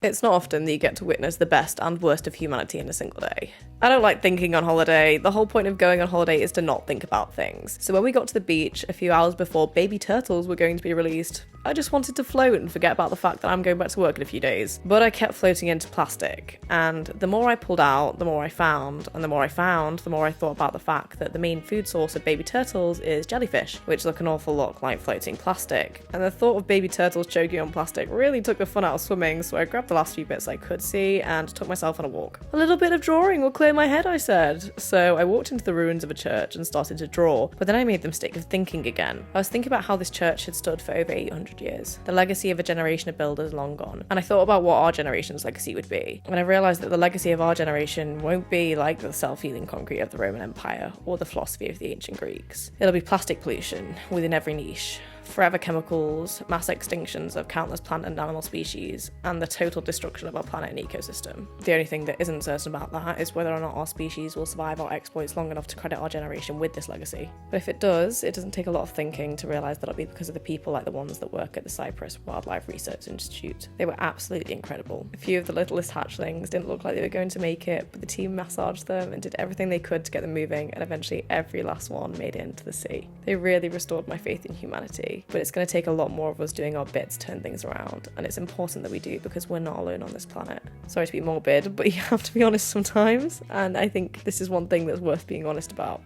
It's not often that you get to witness the best and worst of humanity in a single day. I don't like thinking on holiday. The whole point of going on holiday is to not think about things. So when we got to the beach a few hours before baby turtles were going to be released, I just wanted to float and forget about the fact that I'm going back to work in a few days. But I kept floating into plastic, and the more I pulled out, the more I found, and the more I found, the more I thought about the fact that the main food source of baby turtles is jellyfish, which look an awful lot like floating plastic. And the thought of baby turtles choking on plastic really took the fun out of swimming, so I grabbed the last few bits I could see and took myself on a walk. A little bit of drawing will clear my head, I said. So I walked into the ruins of a church and started to draw, but then I made the mistake of thinking again. I was thinking about how this church had stood for over 800 years. The legacy of a generation of builders long gone. And I thought about what our generation's legacy would be. And I realised that the legacy of our generation won't be like the self-healing concrete of the Roman Empire or the philosophy of the ancient Greeks. It'll be plastic pollution within every niche, forever chemicals, mass extinctions of countless plant and animal species, and the total destruction of our planet and ecosystem. The only thing that isn't certain about that is whether or not our species will survive our exploits long enough to credit our generation with this legacy. But if it does, it doesn't take a lot of thinking to realise that it'll be because of the people like the ones that work at the Cyprus Wildlife Research Institute. They were absolutely incredible. A few of the littlest hatchlings didn't look like they were going to make it, but the team massaged them and did everything they could to get them moving, and eventually every last one made it into the sea. They really restored my faith in humanity. But it's going to take a lot more of us doing our bit to turn things around, and it's important that we do because we're not alone on this planet. Sorry to be morbid, but you have to be honest sometimes, and I think this is one thing that's worth being honest about.